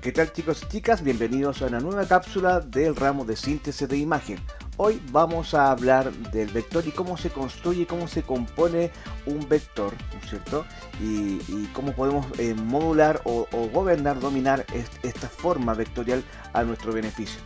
¿Qué tal, chicos y chicas? Bienvenidos a una nueva cápsula del ramo de síntesis de imagen. Hoy vamos a hablar del vector y cómo se construye, cómo se compone un vector, ¿no es cierto? Y cómo podemos modular o gobernar, dominar esta forma vectorial a nuestro beneficio.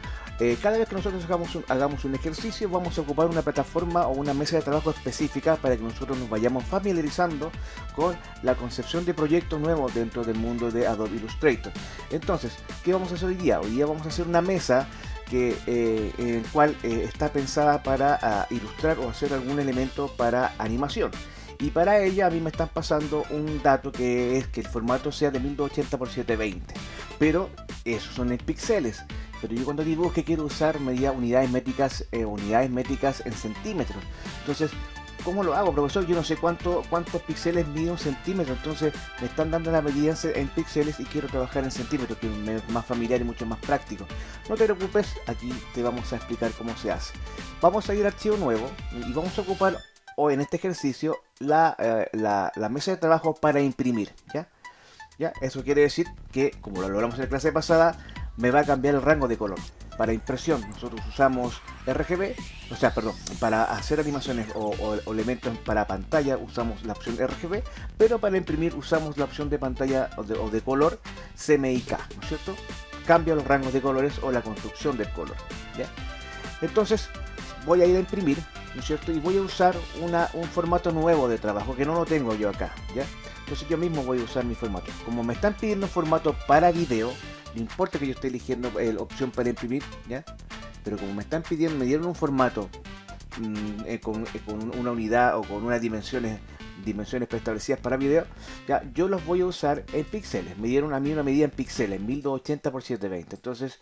Cada vez que nosotros hagamos un ejercicio, vamos a ocupar una plataforma o una mesa de trabajo específica para que nosotros nos vayamos familiarizando con la concepción de proyectos nuevos dentro del mundo de Adobe Illustrator. Entonces, ¿qué vamos a hacer hoy día? Hoy día vamos a hacer una mesa en el cual está pensada para ilustrar o hacer algún elemento para animación. Y para ella a mí me están pasando un dato que es que el formato sea de 1280 x 720. Pero esos son en píxeles. Pero yo cuando dibujo que quiero usar unidades métricas en centímetros. Entonces, ¿cómo lo hago, profesor? Yo no sé cuántos píxeles mide un centímetro. Entonces me están dando la medida en píxeles y quiero trabajar en centímetros, que me es más familiar y mucho más práctico. No te preocupes, aquí te vamos a explicar cómo se hace. Vamos a ir a archivo nuevo y vamos a ocupar hoy en este ejercicio la mesa de trabajo para imprimir. ¿Ya? Eso quiere decir que, como lo logramos en la clase pasada, me va a cambiar el rango de color. Para impresión nosotros usamos RGB, para hacer animaciones o elementos para pantalla usamos la opción RGB, pero para imprimir usamos la opción de pantalla o de color CMYK, ¿no es cierto? Cambia los rangos de colores o la construcción del color, ¿ya? Entonces voy a ir a imprimir, ¿no es cierto? Y voy a usar un formato nuevo de trabajo que no lo tengo yo acá, ¿ya? Entonces yo mismo voy a usar mi formato. Como me están pidiendo un formato para video, no importa que yo esté eligiendo la opción para imprimir, ¿ya? Pero como me están pidiendo, me dieron un formato con una unidad o con unas dimensiones preestablecidas para video, ya, yo los voy a usar en píxeles. Me dieron a mí una medida en píxeles, 1280 x 720. Entonces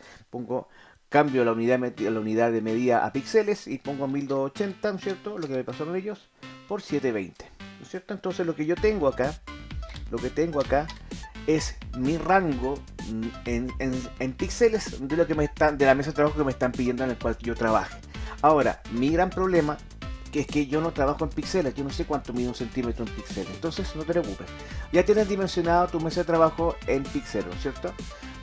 cambio la unidad de medida a píxeles y pongo 1280, ¿no es cierto? Lo que me pasaron ellos, por 720, ¿no es cierto? Entonces lo que tengo acá es mi rango en píxeles de la mesa de trabajo que me están pidiendo en el cual yo trabaje. Ahora, mi gran problema que es que yo no trabajo en píxeles, yo no sé cuánto mide un centímetro en píxeles. Entonces no te preocupes, ya tienes dimensionado tu mesa de trabajo en píxeles, ¿no es cierto?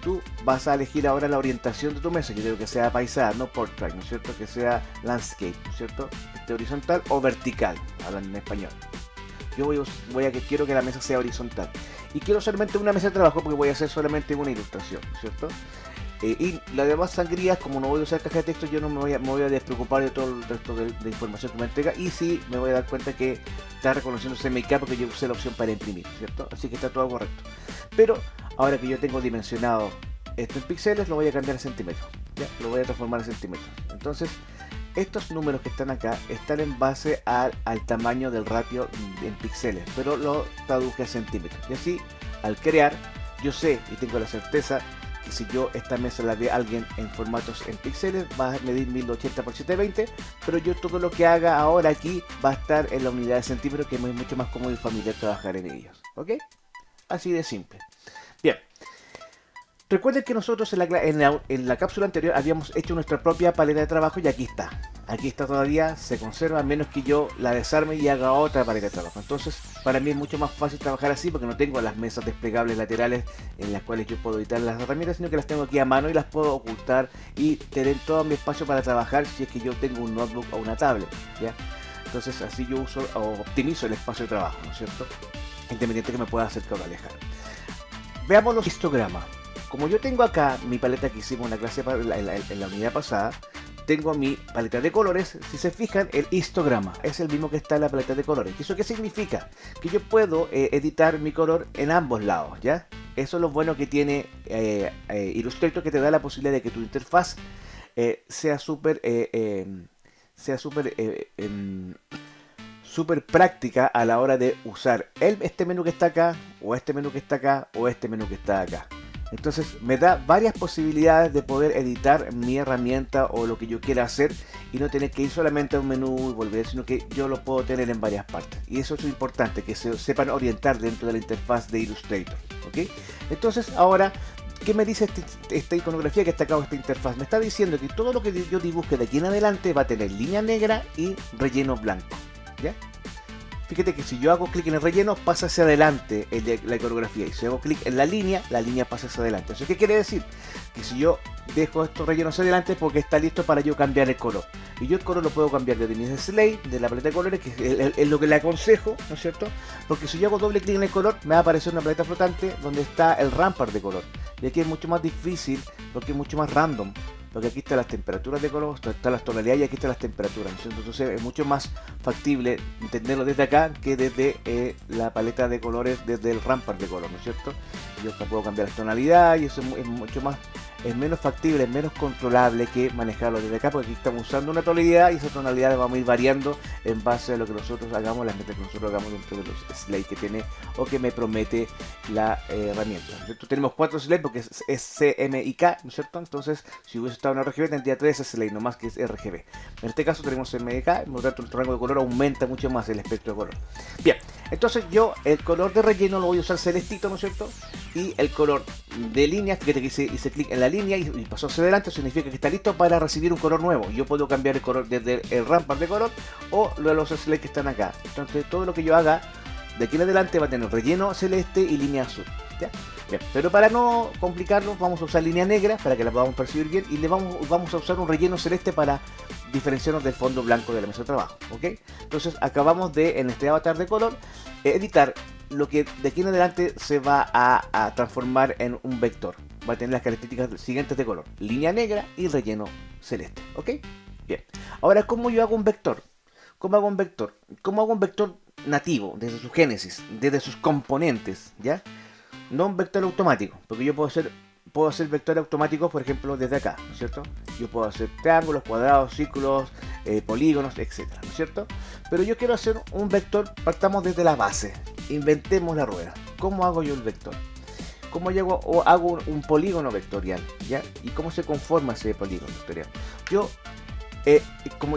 Tú vas a elegir ahora la orientación de tu mesa. Yo quiero que sea paisada, no portrait, ¿no es cierto? Que sea landscape, ¿no es cierto? Horizontal o vertical, hablan en español. Yo quiero que la mesa sea horizontal. Y quiero solamente una mesa de trabajo porque voy a hacer solamente una ilustración, ¿cierto? Y las demás sangrías, como no voy a usar caja de texto, yo no me voy a despreocupar de todo el resto de información que me entrega. Y sí me voy a dar cuenta que está reconociendo CMYK porque yo usé la opción para imprimir, ¿cierto? Así que está todo correcto. Pero ahora que yo tengo dimensionado esto en píxeles, lo voy a cambiar a centímetros, ¿ya? Lo voy a transformar a centímetros. Entonces, estos números que están acá están en base al tamaño del ratio en píxeles, pero lo traduje a centímetros. Y así, al crear, yo sé y tengo la certeza que si yo esta mesa la ve alguien en formatos en píxeles, va a medir 1080 x 720, pero yo todo lo que haga ahora aquí va a estar en la unidad de centímetros, que es mucho más cómodo y familiar trabajar en ellos. ¿Ok? Así de simple. Bien. Recuerden que nosotros en la cápsula anterior habíamos hecho nuestra propia paleta de trabajo y aquí está. Aquí está todavía, se conserva, a menos que yo la desarme y haga otra paleta de trabajo. Entonces, para mí es mucho más fácil trabajar así porque no tengo las mesas desplegables laterales en las cuales yo puedo editar las herramientas, sino que las tengo aquí a mano y las puedo ocultar y tener todo mi espacio para trabajar si es que yo tengo un notebook o una tablet, ¿ya? Entonces, así yo uso o optimizo el espacio de trabajo, ¿no es cierto? Independiente que me pueda acercar o alejar. Veamos los histogramas. Como yo tengo acá mi paleta que hicimos en la clase en la unidad pasada, tengo mi paleta de colores. Si se fijan, el histograma es el mismo que está en la paleta de colores. ¿Y eso qué significa? Que yo puedo editar mi color en ambos lados, ¿ya? Eso es lo bueno que tiene Illustrator, que te da la posibilidad de que tu interfaz sea súper práctica a la hora de usar este menú que está acá, o este menú que está acá, o este menú que está acá. Entonces me da varias posibilidades de poder editar mi herramienta o lo que yo quiera hacer y no tener que ir solamente a un menú y volver, sino que yo lo puedo tener en varias partes. Y eso es importante, que se sepan orientar dentro de la interfaz de Illustrator, ¿ok? Entonces ahora, ¿qué me dice esta iconografía que está acá, esta interfaz? Me está diciendo que todo lo que yo dibuje de aquí en adelante va a tener línea negra y relleno blanco, ¿ya? fíjate que si yo hago clic en el relleno, pasa hacia adelante la coreografía. Y si hago clic en la línea pasa hacia adelante. ¿Eso qué quiere decir? Que si yo dejo estos rellenos hacia adelante es porque está listo para yo cambiar el color. Y yo el color lo puedo cambiar desde mi slate, de la paleta de colores, que es lo que le aconsejo, ¿no es cierto? Porque si yo hago doble clic en el color, me va a aparecer una paleta flotante donde está el rampart de color. Y aquí es mucho más difícil porque es mucho más random. Porque aquí están las temperaturas de color, están las tonalidades y aquí están las temperaturas. Entonces es mucho más factible entenderlo desde acá que desde la paleta de colores, desde el rampart de color, ¿no es cierto? Yo puedo cambiar las tonalidades y eso es mucho más, es menos factible, es menos controlable que manejarlo desde acá, porque aquí estamos usando una tonalidad y esa tonalidad la vamos a ir variando en base a lo que nosotros hagamos, las metas que nosotros hagamos dentro de los slides que tiene o que me promete la herramienta. ¿Cierto? Tenemos 4 slides porque es C, M y K, ¿no es cierto? Entonces, si hubiese estado en RGB tendría 3 slides, no más que es RGB. En este caso tenemos M y K, por lo tanto el rango de color aumenta mucho más el espectro de color. Bien, entonces yo el color de relleno lo voy a usar celestito, ¿no es cierto? Y el color de línea, fíjate que hice clic en la línea y pasó hacia adelante, significa que está listo para recibir un color nuevo. Yo puedo cambiar el color desde el rampart de color o lo de los slides que están acá. Entonces todo lo que yo haga de aquí en adelante va a tener relleno celeste y línea azul. ¿Ya? Bien, pero para no complicarlo vamos a usar línea negra para que la podamos percibir bien y vamos a usar un relleno celeste para diferenciarnos del fondo blanco de la mesa de trabajo, ¿ok? Entonces acabamos de, en este avatar de color, editar lo que de aquí en adelante se va a transformar en un vector. Va a tener las características siguientes de color: línea negra y relleno celeste, ¿ok? Bien, ahora ¿cómo yo hago un vector? ¿Cómo hago un vector? ¿Cómo hago un vector nativo desde su génesis, desde sus componentes, ¿ya? No un vector automático, porque yo puedo hacer vectores automáticos, por ejemplo, desde acá, ¿no es cierto? Yo puedo hacer triángulos, cuadrados, círculos, polígonos, etcétera, ¿no es cierto? Pero yo quiero hacer un vector, partamos desde la base, inventemos la rueda. ¿Cómo hago yo el vector? ¿Cómo hago un polígono vectorial? ¿Ya? ¿Y cómo se conforma ese polígono vectorial? Yo,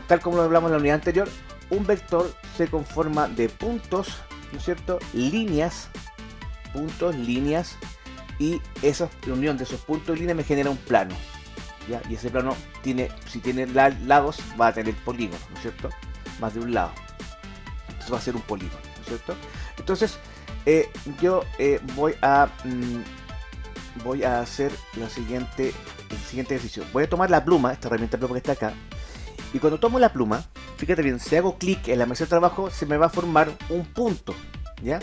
tal como lo hablamos en la unidad anterior, un vector se conforma de puntos, ¿no es cierto? Líneas, puntos, líneas, y esa unión de esos puntos y líneas me genera un plano, ¿ya? Y ese plano si tiene lados, va a tener polígono, ¿no es cierto? Más de un lado. Entonces va a ser un polígono, ¿no es cierto? Entonces yo voy a hacer el siguiente ejercicio. Voy a tomar la pluma, esta herramienta pluma que está acá, y cuando tomo la pluma, fíjate bien, si hago clic en la mesa de trabajo, se me va a formar un punto, ¿ya?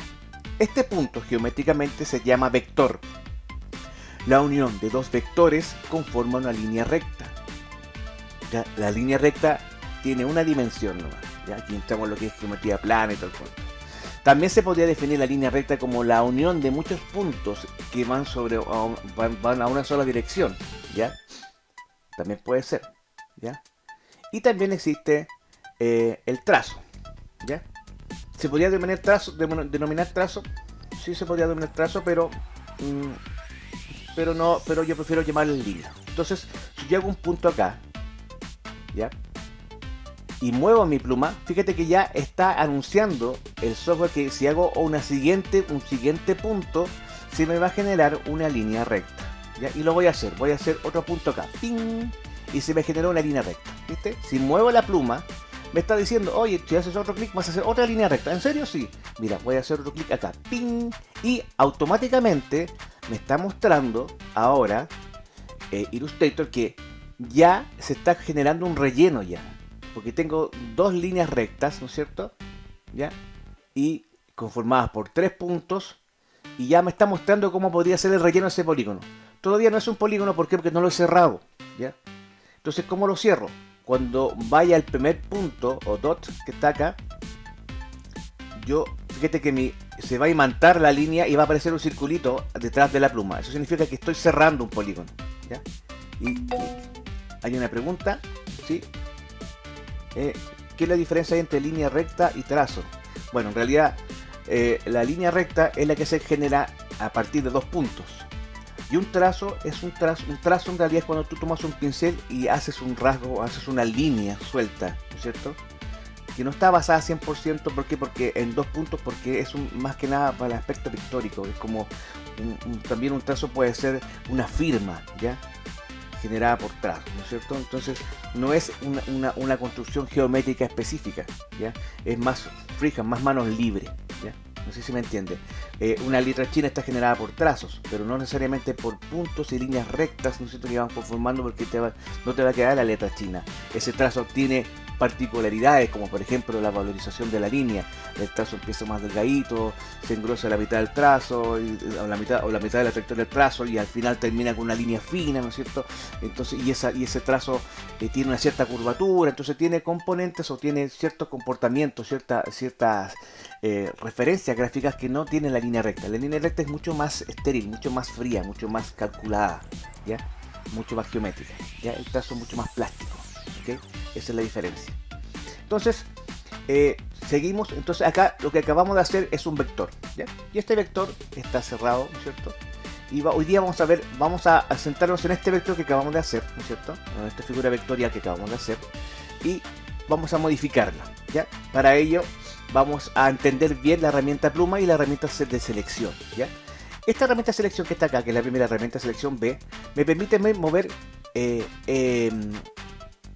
Este punto geométricamente se llama vector. La unión de dos vectores conforma una línea recta. ¿Ya? La línea recta tiene una dimensión nomás. ¿Ya? Aquí entramos en lo que es geometría plana y todo el cuento. También se podría definir la línea recta como la unión de muchos puntos que van a una sola dirección. ¿Ya? También puede ser. ¿Ya? Y también existe el trazo. ¿Ya? ¿Se podría denominar trazo? Sí, se podría denominar trazo, pero yo prefiero llamarle línea. Entonces, si yo hago un punto acá, ¿ya? Y muevo mi pluma, fíjate que ya está anunciando el software que si hago un siguiente punto, se me va a generar una línea recta, ¿ya? Y lo voy a hacer otro punto acá, ¡ping! Y se me generó una línea recta, ¿viste? Si muevo la pluma, me está diciendo, oye, si haces otro clic vas a hacer otra línea recta. ¿En serio? Sí. Mira, voy a hacer otro clic acá. ¡Ping! Y automáticamente me está mostrando ahora Illustrator que ya se está generando un relleno ya. Porque tengo dos líneas rectas, ¿no es cierto? ¿Ya? Y conformadas por 3 puntos. Y ya me está mostrando cómo podría ser el relleno de ese polígono. Todavía no es un polígono, ¿por qué? Porque no lo he cerrado, ¿ya? Entonces, ¿cómo lo cierro? Cuando vaya al primer punto o dot que está acá, fíjate que se va a imantar la línea y va a aparecer un circulito detrás de la pluma. Eso significa que estoy cerrando un polígono, ¿ya? Y hay una pregunta, ¿sí? ¿Qué es la diferencia entre línea recta y trazo? Bueno, en realidad la línea recta es la que se genera a partir de 2 puntos. Y un trazo es un trazo en realidad es cuando tú tomas un pincel y haces un rasgo, haces una línea suelta, ¿no es cierto? Que no está basada 100%, ¿por qué? Porque en 2 puntos, porque es más que nada para el aspecto pictórico, es como también un trazo puede ser una firma, ¿ya? Generada por trazo, ¿no es cierto? Entonces no es una construcción geométrica específica, ¿ya? Es más freehand, más manos libres, ¿ya? No sé si me entiende. Una letra china está generada por trazos, pero no necesariamente por puntos y líneas rectas, ¿no es cierto?, que van conformando, porque no te va a quedar la letra china. Ese trazo tiene particularidades, como por ejemplo la valorización de la línea. El trazo empieza más delgadito, se engrosa la mitad del trazo, o la mitad de la trayectoria del trazo, y al final termina con una línea fina, ¿no es cierto? Entonces, y ese trazo tiene una cierta curvatura, entonces tiene componentes o tiene ciertos comportamientos, ciertas referencias gráficas que no tiene la línea recta. La línea recta es mucho más estéril, mucho más fría, mucho más calculada, ¿ya? Mucho más geométrica, ¿ya? El trazo es mucho más plástico, ¿ok? Esa es la diferencia. Entonces, seguimos. Entonces acá lo que acabamos de hacer es un vector, ¿ya? Y este vector está cerrado, ¿no es cierto? Y hoy día vamos a centrarnos en este vector que acabamos de hacer, ¿no es cierto? En esta figura vectorial que acabamos de hacer. Y vamos a modificarla, ¿ya? Para ello vamos a entender bien la herramienta pluma y la herramienta de selección, ¿ya? Esta herramienta de selección que está acá, que es la primera herramienta de selección B, me permite mover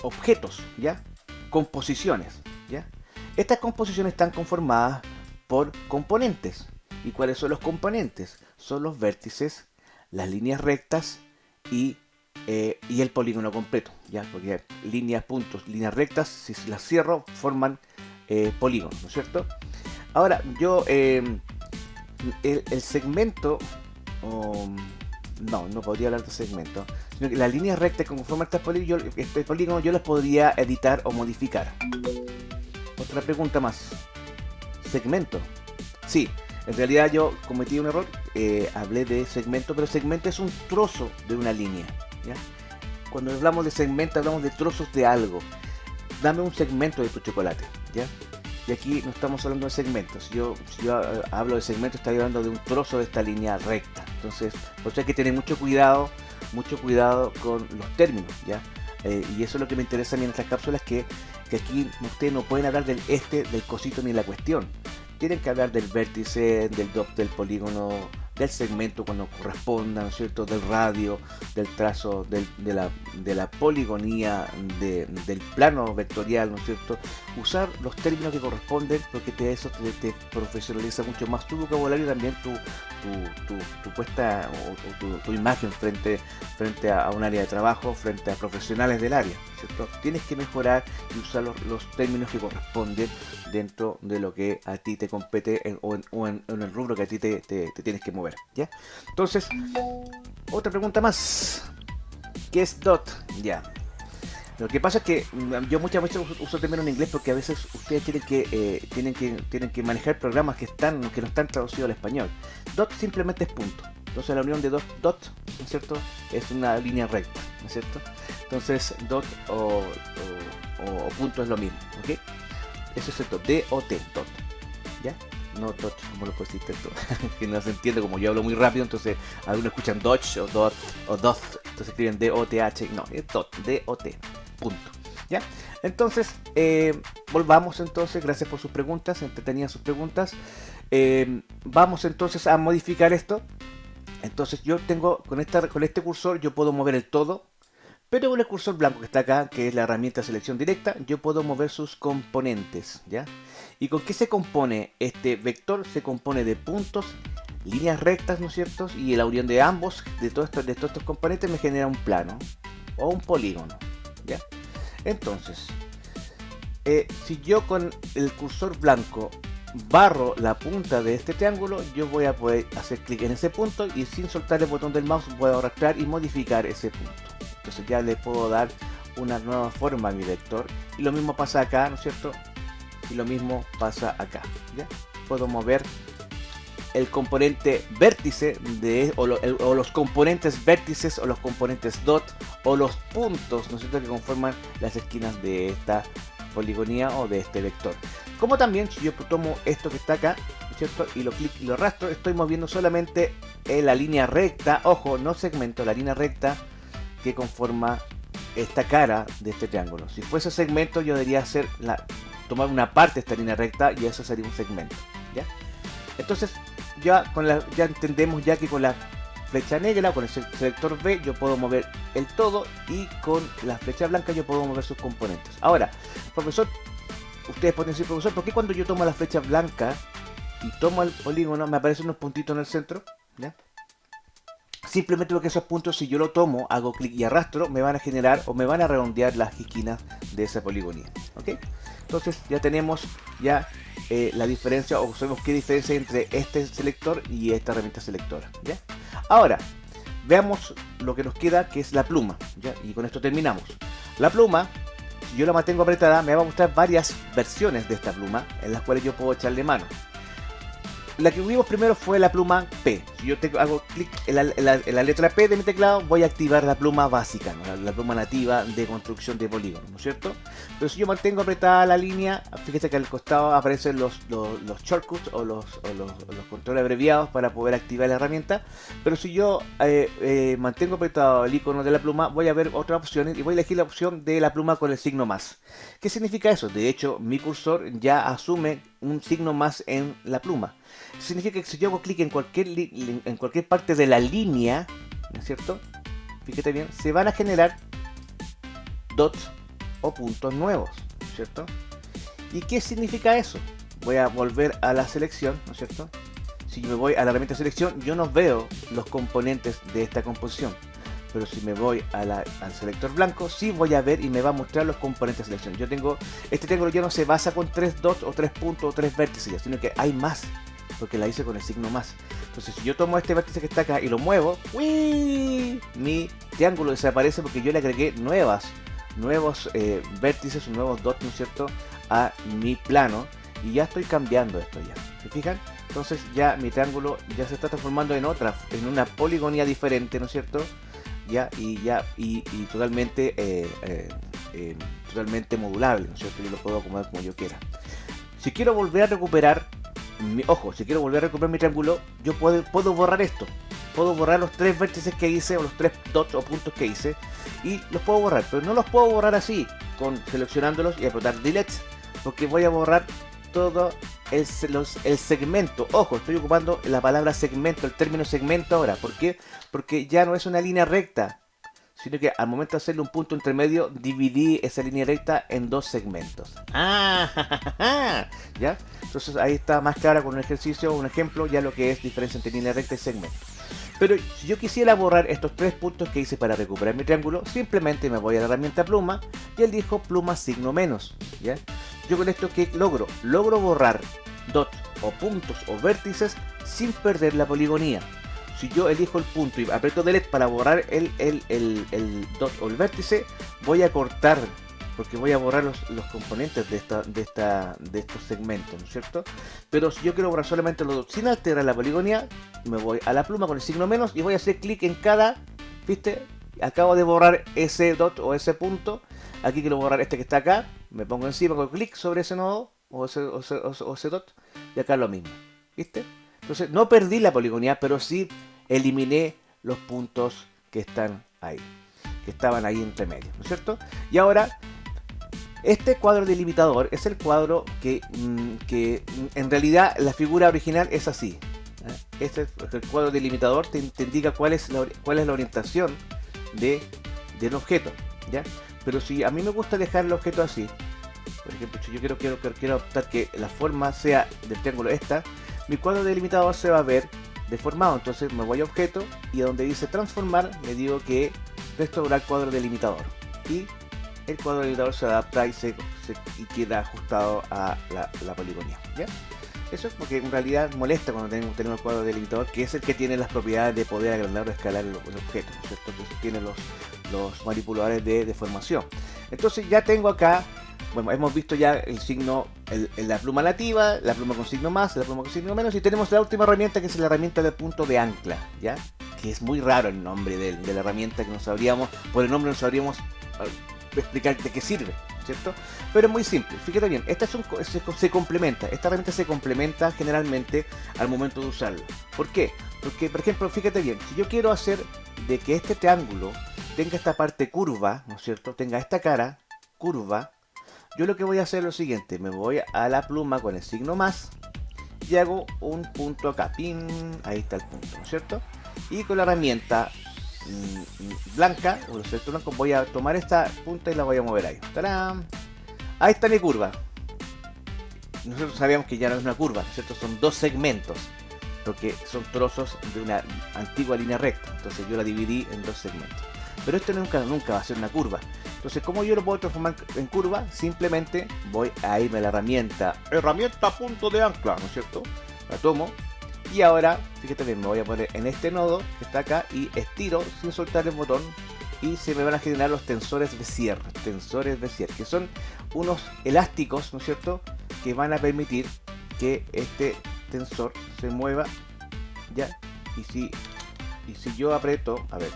objetos, ¿ya? Composiciones, ¿ya? Estas composiciones están conformadas por componentes. ¿Y cuáles son los componentes? Son los vértices, las líneas rectas y el polígono completo, ¿ya? Porque líneas, puntos, líneas rectas, si las cierro, forman polígonos, ¿no es cierto? Ahora, yo el segmento, no podría hablar de segmento, sino que las líneas rectas que conforman este polígono yo las podría editar o modificar. Otra pregunta más. ¿Segmento? Sí, en realidad yo cometí un error, hablé de segmento, pero segmento es un trozo de una línea, ¿ya? Cuando hablamos de segmento hablamos de trozos de algo. Dame un segmento de tu chocolate, ¿ya? Y aquí no estamos hablando de segmentos. Si yo hablo de segmento, estoy hablando de un trozo de esta línea recta. Entonces, por eso hay que tener mucho cuidado con los términos, ¿ya? Y eso es lo que me interesa a mí en estas cápsulas, que aquí ustedes no pueden hablar del cosito ni la cuestión. Tienen que hablar del vértice, del dot, del polígono, del segmento cuando corresponda, ¿no es cierto?, del radio, del trazo, de la poligonía, del plano vectorial, ¿no es cierto? Usar los términos que corresponden, porque eso te profesionaliza mucho más tu vocabulario y también tu puesta o tu imagen frente a un área de trabajo, frente a profesionales del área, ¿cierto? Tienes que mejorar y usar los términos que corresponden dentro de lo que a ti te compete o en el rubro que a ti te tienes que mover, ¿ya? Entonces, otra pregunta más. ¿Qué es DOT? Ya. Lo que pasa es que yo muchas veces uso términos en inglés porque a veces ustedes tienen que manejar programas que no están traducidos al español. DOT simplemente es punto. Entonces la unión de dos dots, ¿no es cierto?, es una línea recta, ¿no es cierto? Entonces DOT o punto es lo mismo, ¿ok? Eso es esto, D-O-T, DOT, ¿ya? No dot, como lo pusiste esto, que no se entiende, como yo hablo muy rápido, entonces algunos escuchan dodge o dot o dot, entonces escriben D-O-T-H, no, es dot, D-O-T, punto, ¿ya? Entonces, volvamos entonces, gracias por sus preguntas, entretenidas sus preguntas. Vamos entonces a modificar esto. Entonces yo tengo, con este cursor yo puedo mover el todo, pero con el cursor blanco que está acá, que es la herramienta de selección directa, yo puedo mover sus componentes, ¿ya? ¿Y con qué se compone este vector? Se compone de puntos, líneas rectas, ¿no es cierto? Y la unión de ambos, de todos estos componentes, me genera un plano o un polígono, ¿ya? Entonces, si yo con el cursor blanco barro la punta de este triángulo, yo voy a poder hacer clic en ese punto y sin soltar el botón del mouse puedo arrastrar y modificar ese punto. Entonces ya le puedo dar una nueva forma a mi vector. Y lo mismo pasa acá, ¿no es cierto? Y lo mismo pasa acá, ¿ya? Puedo mover el componente vértice o los componentes vértices o los componentes dot o los puntos, ¿no es cierto?, que conforman las esquinas de esta poligonía o de este vector. Como también si yo tomo esto que está acá, ¿no es cierto?, y lo clic y lo arrastro, estoy moviendo solamente la línea recta, ojo, no segmento, la línea recta que conforma esta cara de este triángulo. Si fuese segmento yo debería tomar una parte de esta línea recta y eso sería un segmento, ¿ya? Entonces ya entendemos ya que con la flecha negra, con el selector B, yo puedo mover el todo y con la flecha blanca yo puedo mover sus componentes. Ahora, profesor, ustedes pueden decir, profesor, ¿por qué cuando yo tomo la flecha blanca y tomo el polígono me aparecen unos puntitos en el centro? ¿Ya? Simplemente porque esos puntos, si yo lo tomo, hago clic y arrastro, me van a generar o me van a redondear las esquinas de esa poligonía. ¿Ok? Entonces ya tenemos la diferencia, o sabemos qué diferencia hay entre este selector y esta herramienta selectora. ¿Ya? Ahora, veamos lo que nos queda, que es la pluma. ¿Ya? Y con esto terminamos. La pluma, si yo la mantengo apretada, me va a mostrar varias versiones de esta pluma en las cuales yo puedo echarle mano. La que vimos primero fue la pluma P. Si yo hago clic en la letra P de mi teclado, voy a activar la pluma básica, ¿no? La pluma nativa de construcción de polígonos, ¿no es cierto? Pero si yo mantengo apretada la línea, fíjate que al costado aparecen los shortcuts o los controles abreviados para poder activar la herramienta. Pero si yo mantengo apretado el icono de la pluma, voy a ver otras opciones y voy a elegir la opción de la pluma con el signo más. ¿Qué significa eso? De hecho, mi cursor ya asume un signo más en la pluma. Significa que si yo hago clic en cualquier parte de la línea, ¿no es cierto? Fíjate bien, se van a generar dots o puntos nuevos, ¿no es cierto? ¿Y qué significa eso? Voy a volver a la selección, ¿no es cierto? Si yo me voy a la herramienta selección, yo no veo los componentes de esta composición. Pero si me voy al selector blanco, sí voy a ver y me va a mostrar los componentes de selección. Yo tengo, este triángulo ya no se basa con 3 dots o 3 puntos o 3 vértices, sino que hay más, porque la hice con el signo más. Entonces si yo tomo este vértice que está acá y lo muevo, ¡uy!, mi triángulo desaparece porque yo le agregué nuevos vértices, nuevos dots, ¿no es cierto?, a mi plano, y ya estoy cambiando esto ya. ¿Se fijan? Entonces ya mi triángulo ya se está transformando en una poligonía diferente, ¿no es cierto? Y totalmente totalmente modulable, ¿no es cierto? Yo lo puedo acomodar como yo quiera. Si quiero volver a recuperar si quiero volver a recuperar mi triángulo, yo puedo borrar esto. Puedo borrar los 3 vértices que hice, o los 3 dots o puntos que hice, y los puedo borrar, pero no los puedo borrar así, seleccionándolos y apretar delete, porque voy a borrar todo el segmento. Ojo, estoy ocupando la palabra segmento, el término segmento ahora. ¿Por qué? Porque ya no es una línea recta, sino que al momento de hacerle un punto intermedio, dividí esa línea recta en 2 segmentos. ¿Ya? Entonces ahí está más clara con un ejercicio, un ejemplo, ya lo que es diferencia entre línea recta y segmento. Pero si yo quisiera borrar estos 3 puntos que hice para recuperar mi triángulo, simplemente me voy a la herramienta pluma y elijo pluma signo menos, ¿ya? Yo con esto, ¿qué logro? Logro borrar dots o puntos o vértices sin perder la poligonía. Si yo elijo el punto y aprieto delete para borrar el dot o el vértice, voy a cortar, porque voy a borrar los componentes de estos segmentos, ¿no es cierto? Pero si yo quiero borrar solamente los dots sin alterar la poligonía, me voy a la pluma con el signo menos y voy a hacer clic en cada, ¿viste? Acabo de borrar ese dot o ese punto. Aquí quiero borrar este que está acá, me pongo encima, hago clic sobre ese nodo o ese dot, y acá lo mismo, ¿viste? Entonces no perdí la poligonía, pero sí eliminé los puntos que están ahí, que estaban ahí entre medio, ¿no es cierto? Y ahora, este cuadro delimitador es el cuadro que en realidad la figura original es así. Este es el cuadro delimitador, te indica cuál es la orientación del objeto, ¿ya? Pero si a mí me gusta dejar el objeto así, por ejemplo, si yo quiero optar que la forma sea del triángulo esta, mi cuadro delimitador se va a ver deformado. Entonces me voy a objeto y donde dice transformar, le digo que restaurar cuadro delimitador. Y el cuadro delimitador se adapta y queda ajustado a la poligonía, ¿ya? Eso es porque en realidad molesta cuando tenemos el cuadro delimitador, que es el que tiene las propiedades de poder agrandar o escalar el objeto, ¿no es cierto? Entonces tiene los manipuladores de deformación. Entonces ya tengo acá, bueno, hemos visto ya el signo, la pluma nativa, la pluma con signo más, la pluma con signo menos, y tenemos la última herramienta, que es la herramienta de punto de ancla, ¿ya? Que es muy raro el nombre de la herramienta, que no sabríamos, por el nombre no sabríamos explicar de qué sirve, ¿cierto? Pero es muy simple. Fíjate bien, esta se complementa, esta herramienta se complementa generalmente al momento de usarla. ¿Por qué? Porque, por ejemplo, fíjate bien, si yo quiero hacer de que este triángulo tenga esta parte curva, ¿no es cierto? Tenga esta cara curva, yo lo que voy a hacer es lo siguiente: me voy a la pluma con el signo más y hago un punto acá, pin, ahí está el punto, ¿no es cierto? Y con la herramienta blanca, o el selector blanco, voy a tomar esta punta y la voy a mover ahí. ¡Tarán! Ahí está mi curva. nosotros sabíamos que ya no es una curva, ¿no es cierto? Son dos segmentos, porque son trozos de una antigua línea recta. Entonces yo la dividí en dos segmentos. Pero esto nunca va a ser una curva. Entonces, ¿cómo yo lo puedo transformar en curva? Simplemente voy a irme a la herramienta punto de ancla, ¿no es cierto? La tomo y ahora, fíjate bien, me voy a poner en este nodo que está acá y estiro sin soltar el botón y se me van a generar los tensores Bézier, que son unos elásticos, ¿no es cierto?, que van a permitir que este tensor se mueva, ¿ya? Y si yo aprieto, a ver,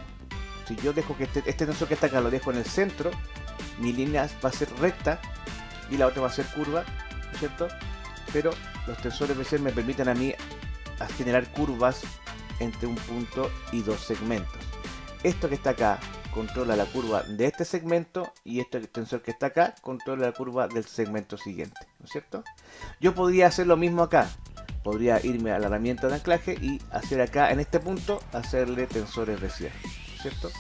si yo dejo que este tensor que está acá lo dejo en el centro, mi línea va a ser recta y la otra va a ser curva, ¿no es cierto? Pero los tensores Bézier me permiten a mí a generar curvas entre un punto y dos segmentos. Esto que está acá controla la curva de este segmento y este tensor que está acá controla la curva del segmento siguiente, ¿no es cierto? Yo podría hacer lo mismo acá. Podría irme a la herramienta de anclaje y hacer acá en este punto, hacerle tensores Bézier, ¿cierto?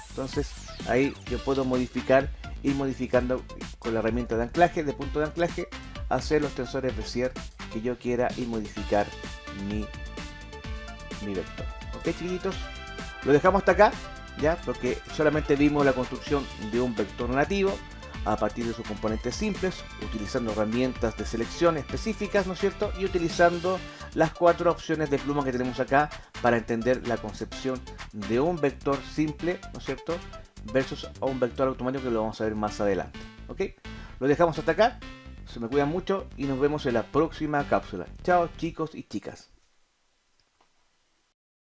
Entonces ahí yo puedo ir modificando con la herramienta de anclaje, de punto de anclaje, hacer los tensores Bézier que yo quiera y modificar mi vector. Ok, chiquitos, lo dejamos hasta acá, ya, porque solamente vimos la construcción de un vector nativo a partir de sus componentes simples, utilizando herramientas de selección específicas, ¿no es cierto? Y utilizando las 4 opciones de pluma que tenemos acá para entender la concepción de un vector simple, ¿no es cierto?, versus a un vector automático, que lo vamos a ver más adelante. ¿Ok? Lo dejamos hasta acá, se me cuidan mucho y nos vemos en la próxima cápsula. Chao, chicos y chicas.